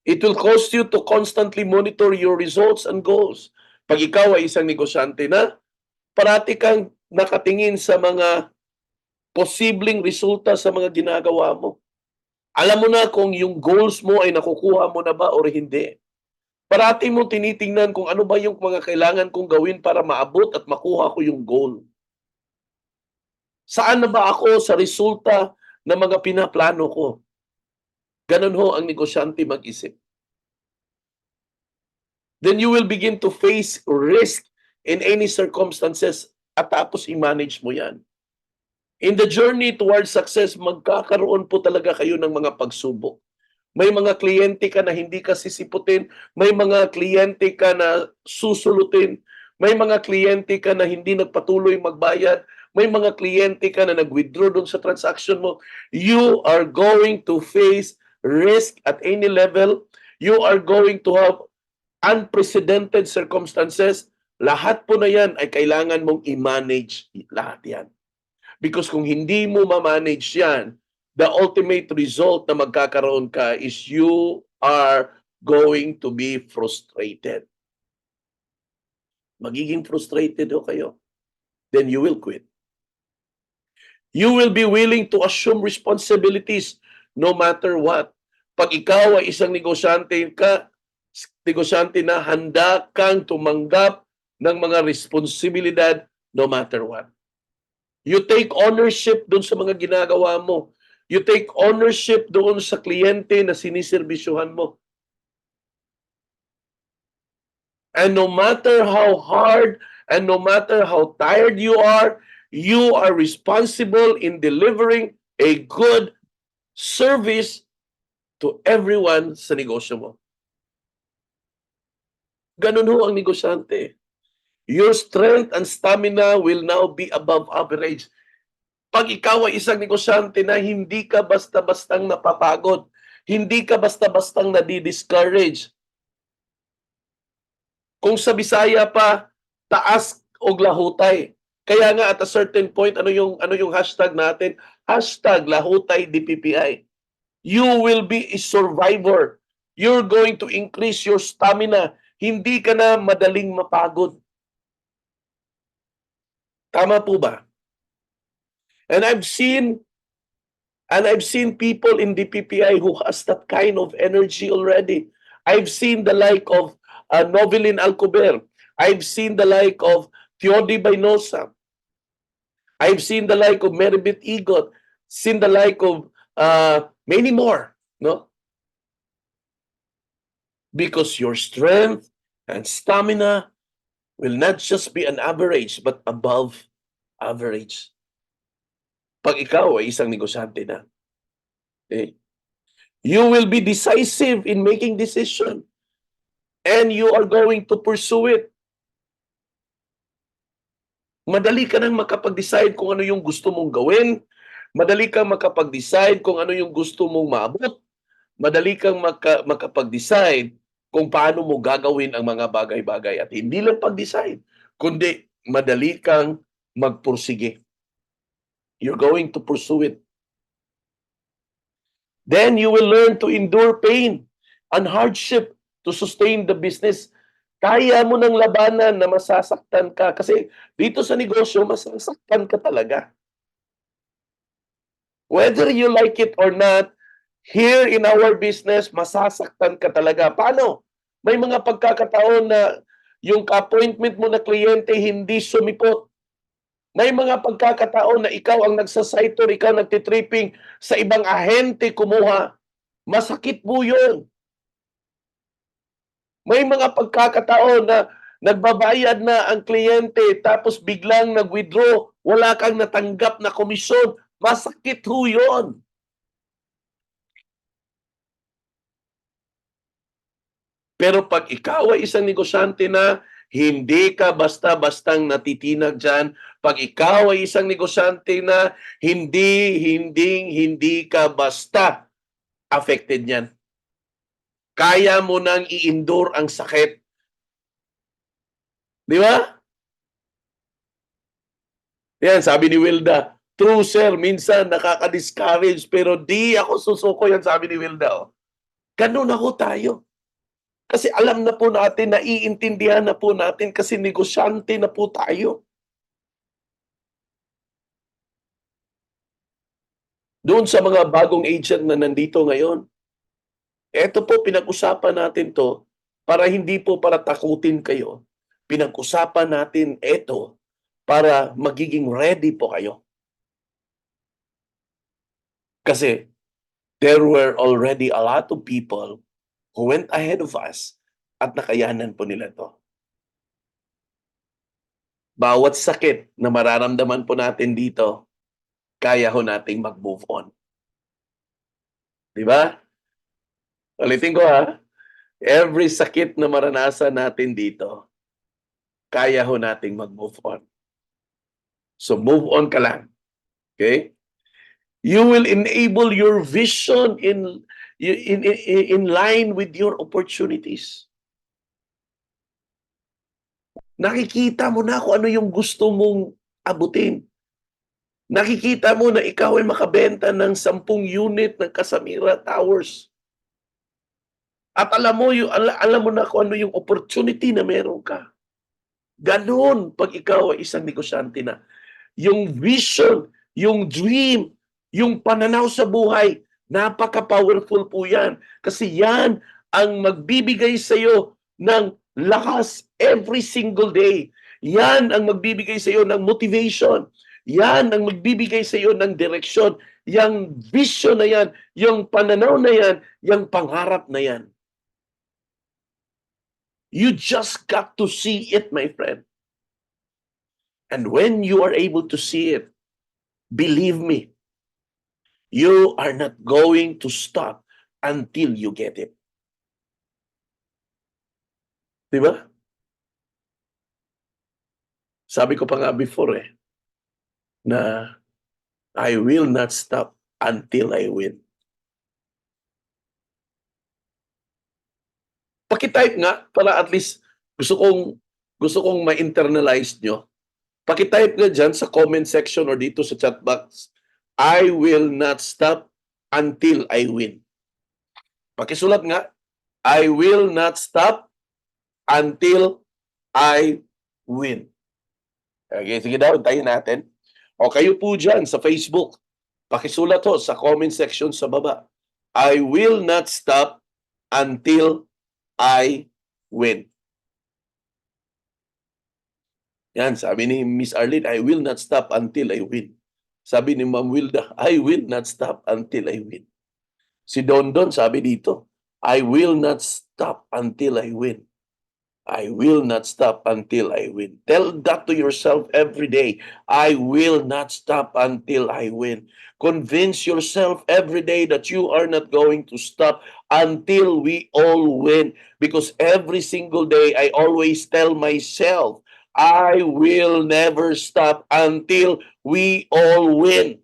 It will cost you to constantly monitor your results and goals. Pag ikaw ay isang negosyante na, parati kang nakatingin sa mga posibleng resulta sa mga ginagawa mo. Alam mo na kung yung goals mo ay nakukuha mo na ba o hindi. Parati mo tinitingnan kung ano ba yung mga kailangan kong gawin para maabot at makuha ko yung goal. Saan na ba ako sa resulta ng mga pinaplano ko? Ganun ho ang negosyante mag-isip. Then you will begin to face risk in any circumstances at tapos i-manage mo yan. In the journey towards success, magkakaroon po talaga kayo ng mga pagsubok. May mga kliyente ka na hindi ka sisiputin, may mga kliyente ka na susulutin, may mga kliyente ka na hindi nagpatuloy magbayad, may mga kliyente ka na nag-withdraw doon sa transaction mo. You are going to face risk at any level. You are going to have unprecedented circumstances. Lahat po na yan ay kailangan mong i-manage lahat yan. Because kung hindi mo ma-manage yan, the ultimate result na magkakaroon ka is you are going to be frustrated. Magiging frustrated ho kayo. Then you will quit. You will be willing to assume responsibilities no matter what. Pag ikaw ay isang negosyante na handa kang tumanggap ng mga responsibilidad no matter what. You take ownership doon sa mga ginagawa mo. You take ownership doon sa kliyente na siniserbisyuhan mo. And no matter how hard and no matter how tired you are responsible in delivering a good service to everyone sa negosyo mo. Ganun ho ang negosyante. Your strength and stamina will now be above average. Pag ikaw ay isang negosyante na hindi ka basta-bastang napapagod, hindi ka basta-bastang nadi-discourage. Kung sa Bisaya pa, taas o lahutay. Kaya nga at a certain point, ano yung hashtag natin? Hashtag lahutay DPPI. You will be a survivor. You're going to increase your stamina. Hindi ka na madaling mapagod. Tama po ba? And I've seen people in DPPI who has that kind of energy already. I've seen the like of Novelin Alcober. I've seen the like of Theodi Bainosa. I've seen the like of Meribit Igot. Seen the like of many more. No? Because your strength and stamina will not just be an average, but above average. Pag ikaw ay isang negosyante na, okay, you will be decisive in making decision. And you are going to pursue it. Madali ka nang makapag-decide kung ano yung gusto mong gawin. Madali kang makapag-decide kung ano yung gusto mong maabot. Madali kang makapag-decide kung paano mo gagawin ang mga bagay-bagay. At hindi lang pag-decide, kundi madali kang magpursige. You're going to pursue it. Then you will learn to endure pain and hardship to sustain the business. Kaya mo ng labanan na masasaktan ka. Kasi dito sa negosyo, masasaktan ka talaga. Whether you like it or not, here in our business, masasaktan ka talaga. Paano? May mga pagkakataon na yung appointment mo na kliyente hindi sumipot. May mga pagkakataon na ikaw ang nagsasite tour, ikaw nagtitripping sa ibang ahente kumuha. Masakit po yun. May mga pagkakataon na nagbabayad na ang kliyente tapos biglang nag-withdraw, wala kang natanggap na komisyon. Masakit ho yun. Pero pag ikaw ay isang negosyante na hindi ka basta-bastang natitinag dyan, pag ikaw ay isang negosyante na hindi ka basta affected yan. Kaya mo nang i-endure ang sakit. Di ba? Yan, sabi ni Wilda, true sir, minsan nakaka-discourage pero di ako susuko, yan sabi ni Wilda. Oh. Ganun ako tayo. Kasi alam na po natin, naiintindihan na po natin kasi negosyante na po tayo. Doon sa mga bagong agent na nandito ngayon, eto po, pinag-usapan natin to para hindi po para takutin kayo. Pinag-usapan natin eto para magiging ready po kayo. Kasi there were already a lot of people who went ahead of us at nakayanan po nila to. Bawat sakit na mararamdaman po natin dito, kaya ho nating mag-move on. Di ba? Ulitin ko ha, every sakit na maranasan natin dito, kaya ho nating mag-move on. So move on ka lang. Okay? You will enable your vision in line with your opportunities. Nakikita mo na kung ano yung gusto mong abutin. Nakikita mo na ikaw ay makabenta ng 10 unit ng Casamira Towers. At alam mo, alam mo na kung ano yung opportunity na meron ka. Ganon pag ikaw ay isang negosyante na. Yung vision, yung dream, yung pananaw sa buhay, napaka-powerful po yan. Kasi yan ang magbibigay sa iyo ng lakas every single day. Yan ang magbibigay sa iyo ng motivation. Yan ang magbibigay sa iyo ng direksyon. Yung vision na yan, yung pananaw na yan, yung pangarap na yan. You just got to see it, my friend. And when you are able to see it, believe me, you are not going to stop until you get it. Diba? Sabi ko pa nga before na I will not stop until I win. Paki-type nga para at least gusto kong ma-internalize nyo. Paki-type nga dyan sa comment section or dito sa chat box. I will not stop until I win. Pakisulat nga, I will not stop until I win. Okay, sige daw, tayo natin. O kayo po dyan sa Facebook, pakisulat ho sa comment section sa baba. I will not stop until I win. Yan, sabi ni Miss Arlene, I will not stop until I win. Sabi ni Ma'am Wilda, I will not stop until I win. Si Don Don sabi dito, I will not stop until I win. I will not stop until I win. Tell that to yourself every day. I will not stop until I win. Convince yourself every day that you are not going to stop until we all win. Because every single day, I always tell myself, I will never stop until we all win.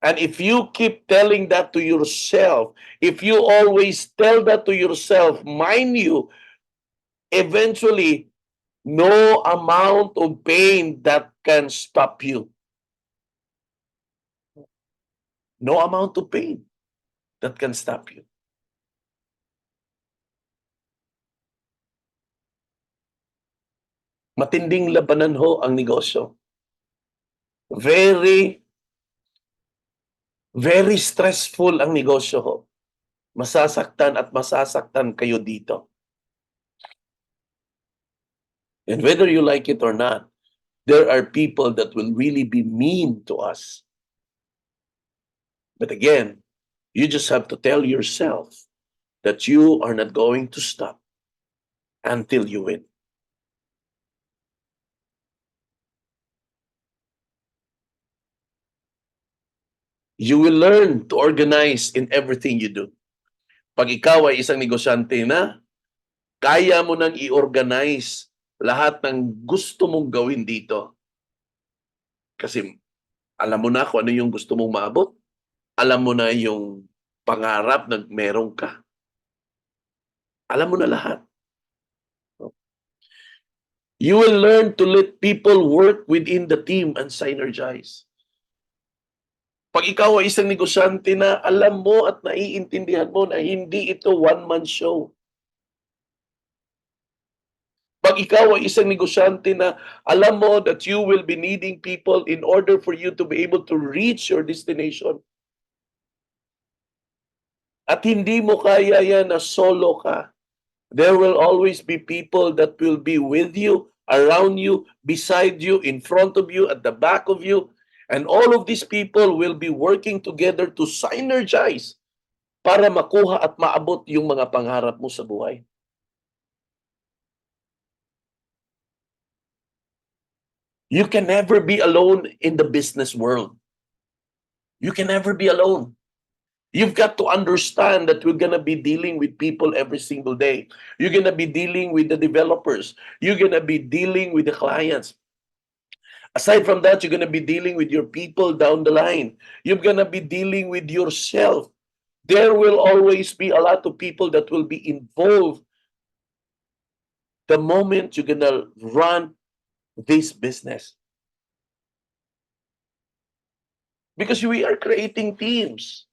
And if you keep telling that to yourself, if you always tell that to yourself, mind you, eventually, no amount of pain that can stop you. No amount of pain that can stop you. Matinding labanan ho ang negosyo. Very stressful ang negosyo ho. Masasaktan at masasaktan kayo dito. And whether you like it or not, there are people that will really be mean to us. But again, you just have to tell yourself that you are not going to stop until you win. You will learn to organize in everything you do. Pag ikaw ay isang negosyante na, kaya mo nang i-organize lahat ng gusto mong gawin dito. Kasi alam mo na kung ano yung gusto mong maabot. Alam mo na yung pangarap na meron ka. Alam mo na lahat. You will learn to let people work within the team and synergize. Pag ikaw ay isang negosyante na alam mo at naiintindihan mo na hindi ito one-man show. Pag ikaw ay isang negosyante na alam mo that you will be needing people in order for you to be able to reach your destination. At hindi mo kaya yan na solo ka. There will always be people that will be with you, around you, beside you, in front of you, at the back of you. And all of these people will be working together to synergize para makuha at maabot yung mga pangarap mo sa buhay. You can never be alone in the business world. You can never be alone. You've got to understand that we're going to be dealing with people every single day. You're going to be dealing with the developers. You're going to be dealing with the clients. Aside from that, you're going to be dealing with your people down the line. You're going to be dealing with yourself. There will always be a lot of people that will be involved the moment you're going to run this business. Because we are creating teams.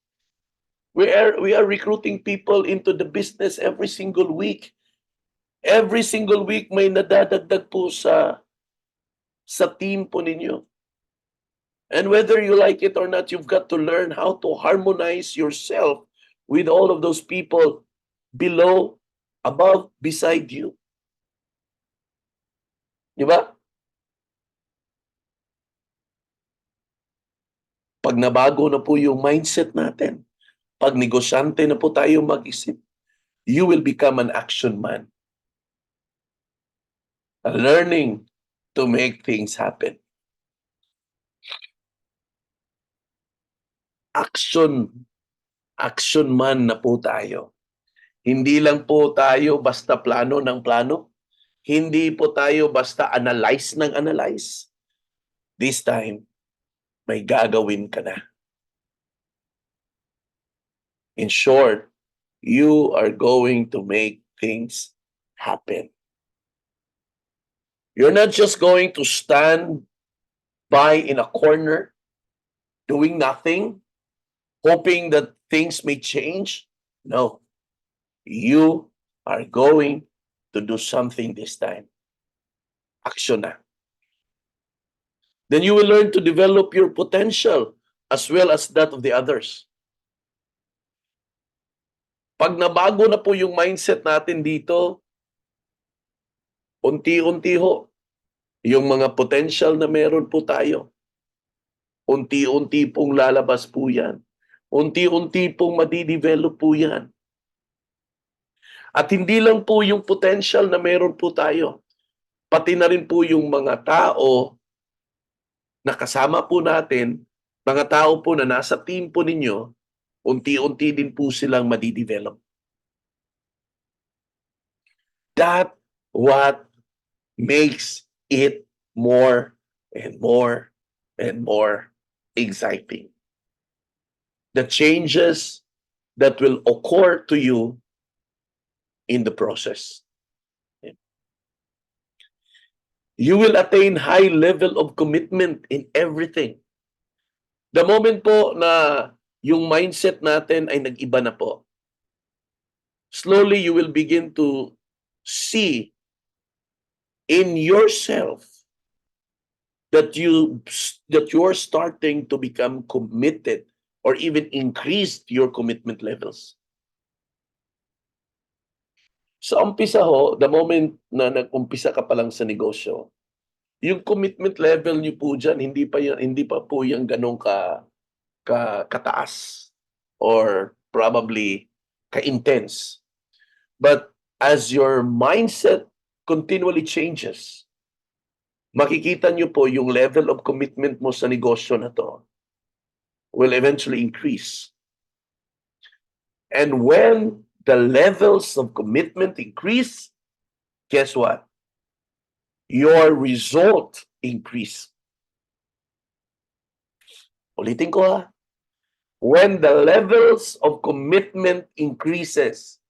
We are recruiting people into the business every single week. Every single week may nadadagdag po sa team po ninyo. And whether you like it or not, you've got to learn how to harmonize yourself with all of those people below, above, beside you. Di ba? Pag nabago na po yung mindset natin, pag negosyante na po tayo mag-isip, you will become an action man. Learning to make things happen. Action man na po tayo. Hindi lang po tayo basta plano ng plano. Hindi po tayo basta analyze ng analyze. This time, may gagawin ka na. In short, you are going to make things happen. You're not just going to stand by in a corner doing nothing, hoping that things may change. No. You are going to do something this time. Action na. Then you will learn to develop your potential as well as that of the others. Pag nabago na po yung mindset natin dito, unti-unti ho, yung mga potential na meron po tayo, unti-unti pong lalabas po yan. Unti-unti pong madidevelop po yan. At hindi lang po yung potential na meron po tayo, pati na rin po yung mga tao na kasama po natin, mga tao po na nasa team po ninyo, unti-unti din po silang madidevelop. That what makes it more and more and more exciting. The changes that will occur to you in the process. You will attain high level of commitment in everything. The moment po na yung mindset natin ay nag-iba na po, slowly you will begin to see in yourself that you're starting to become committed or even increase your commitment levels. Sa umpisa ho, the moment na nag-umpisa ka pa lang sa negosyo, yung commitment level niyo po diyan hindi pa po yan ganun kataas or probably ka-intense. But as your mindset continually changes, makikita niyo po yung level of commitment mo sa negosyo na to will eventually increase. And when the levels of commitment increase, guess what? Your result increase. Ulitin ko ha. When the levels of commitment increases,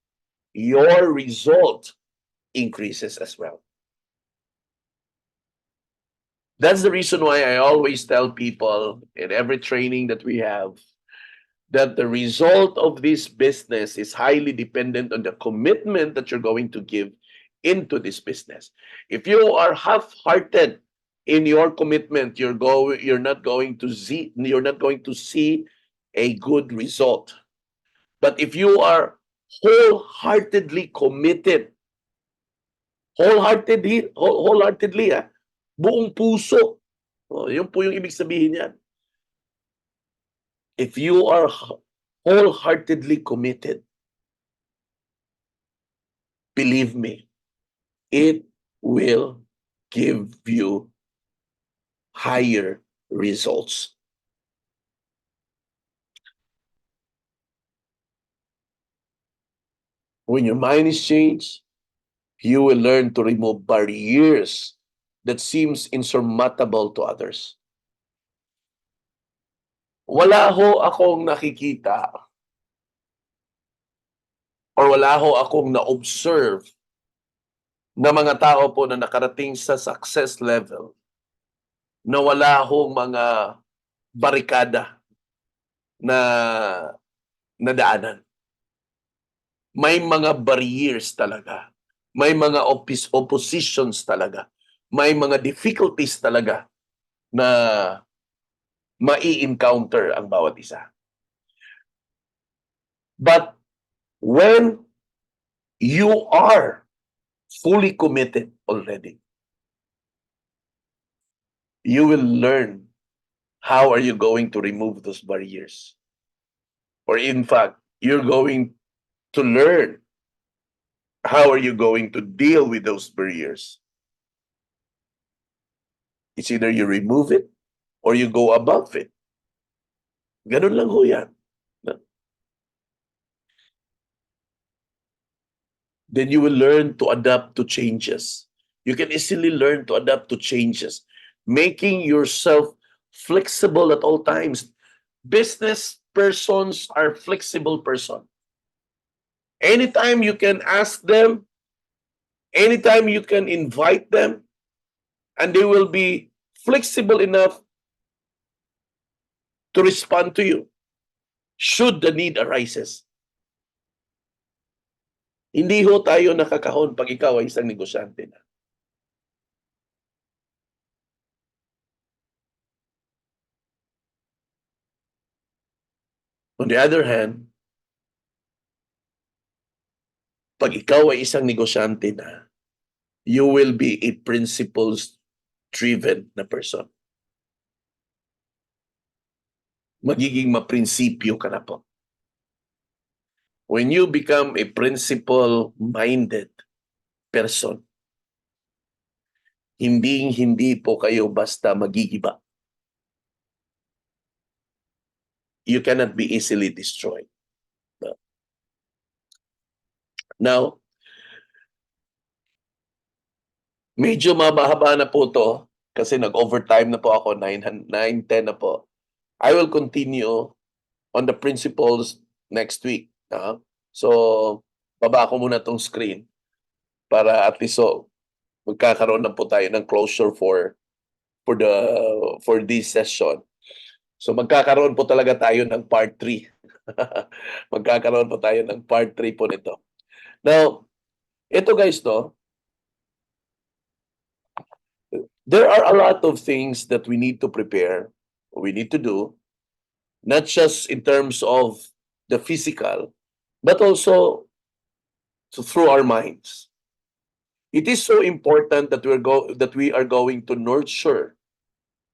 your result increases as well. That's the reason why I always tell people in every training that we have that the result of this business is highly dependent on the commitment that you're going to give into this business. If you are half-hearted in your commitment, you're not going to see a good result. But if you are wholeheartedly committed, wholeheartedly, buong puso, yun po yung ibig sabihin yan. If you are wholeheartedly committed, believe me, it will give you higher results. When your mind is changed, you will learn to remove barriers that seems insurmountable to others. Wala ho akong nakikita or wala ho akong na-observe na mga tao po na nakarating sa success level na wala hong mga barikada na nadaanan. May mga barriers talaga. May mga oppositions talaga. May mga difficulties talaga na mai-encounter ang bawat isa. But when you are fully committed already, you will learn how are you going to remove those barriers. Or in fact, you're going to learn how are you going to deal with those barriers. It's either you remove it or you go above it. Ganun lang ho yan. Then you will learn to adapt to changes. You can easily learn to adapt to changes, making yourself flexible at all times. Business persons are flexible person. Anytime you can ask them, anytime you can invite them, and they will be flexible enough to respond to you should the need arises. Hindi ho tayo nakakahon pag ikaw ay isang negosyante na. On the other hand, pag ikaw ay isang negosyante na, you will be a principles-driven na person. Magiging maprinsipyo ka na po. When you become a principle-minded person, hindi po kayo basta magigiba. You cannot be easily destroyed. Now, medyo mabahaba na po to kasi nag-overtime na po ako, 9:10 na po. I will continue on the principles next week. So, baba ko muna tong screen para at least magkakaroon na po tayo ng closure for this session. So, magkakaroon po talaga tayo ng part 3. Magkakaroon po tayo ng part 3 po nito. Now, ito guys, there are a lot of things that we need to prepare, we need to do, not just in terms of the physical, but also through our minds. It is so important that we are going to nurture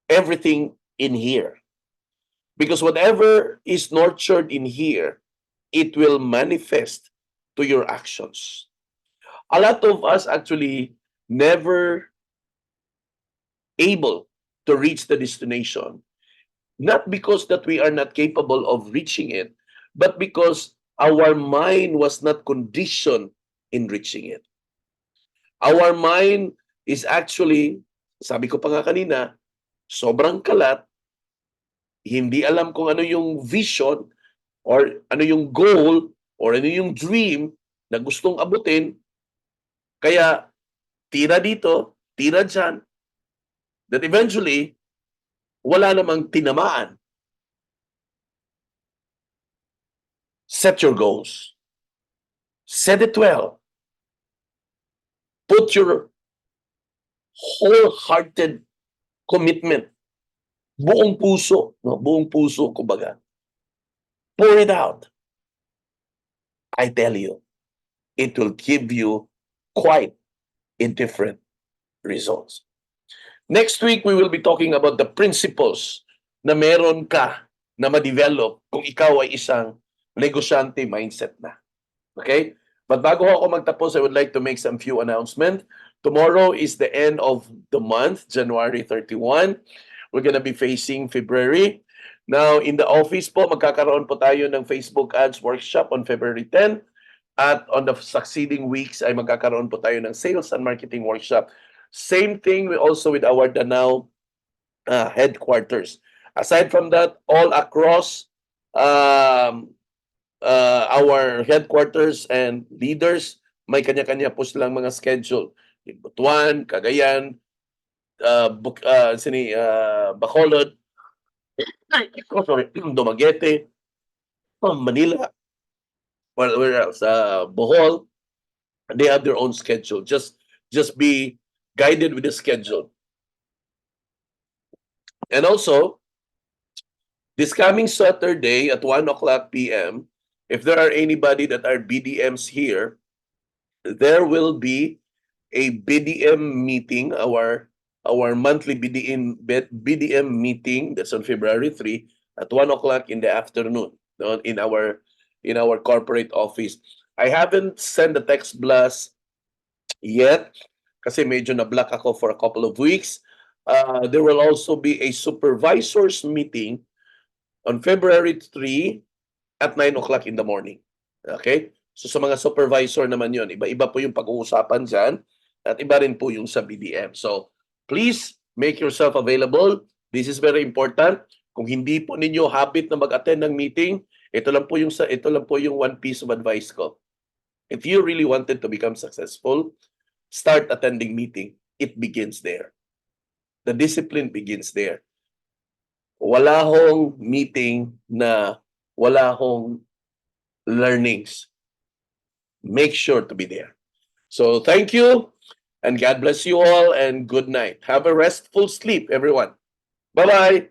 everything in here. Because whatever is nurtured in here, it will manifest to your actions. A lot of us actually never able to reach the destination, not because that we are not capable of reaching it, but because our mind was not conditioned in reaching it. Our mind is actually, sabi ko pa nga kanina, sobrang kalat, hindi alam kung ano yung vision or ano yung goal or ano yung dream na gustong abutin, kaya tira dito, tira dyan, that eventually, wala namang tinamaan. Set your goals. Set it well. Put your wholehearted commitment. Buong puso. Buong puso, kumbaga. Pour it out. I tell you, it will give you quite different results. Next week, we will be talking about the principles na meron ka na ma-develop kung ikaw ay isang negosyante mindset na. Okay? But bago ako magtapos, I would like to make some few announcements. Tomorrow is the end of the month, January 31. we're gonna be facing February. Now, in the office po, magkakaroon po tayo ng Facebook Ads Workshop on February 10. At on the succeeding weeks ay magkakaroon po tayo ng Sales and Marketing Workshop. Same thing also with our Danao headquarters. Aside from that, all across our headquarters and leaders, may kanya-kanya po silang mga schedule. In Butuan, Cagayan, Bacolod, Dumaguete, Manila, where else? Bohol, they have their own schedule. Just be guided with the schedule. And also, this coming Saturday at 1 o'clock p.m., if there are anybody that are BDMs here, there will be a BDM meeting, our monthly BDM meeting that's on February 3 at 1 o'clock in the afternoon, no, in our corporate office. I haven't sent the text blast yet kasi medyo na-block ako for a couple of weeks. There will also be a supervisors meeting on February 3 at 9 o'clock in the morning. Okay? So sa mga supervisor naman yon, iba-iba po yung pag-uusapan dyan at iba rin po yung sa BDM. So please make yourself available. This is very important. Kung hindi po ninyo habit na mag-attend ng meeting, ito lang po yung one piece of advice ko. If you really wanted to become successful, start attending meeting. It begins there. The discipline begins there. Wala hong meeting na wala hong learnings. Make sure to be there. So thank you, and God bless you all, and good night. Have a restful sleep, everyone. Bye-bye.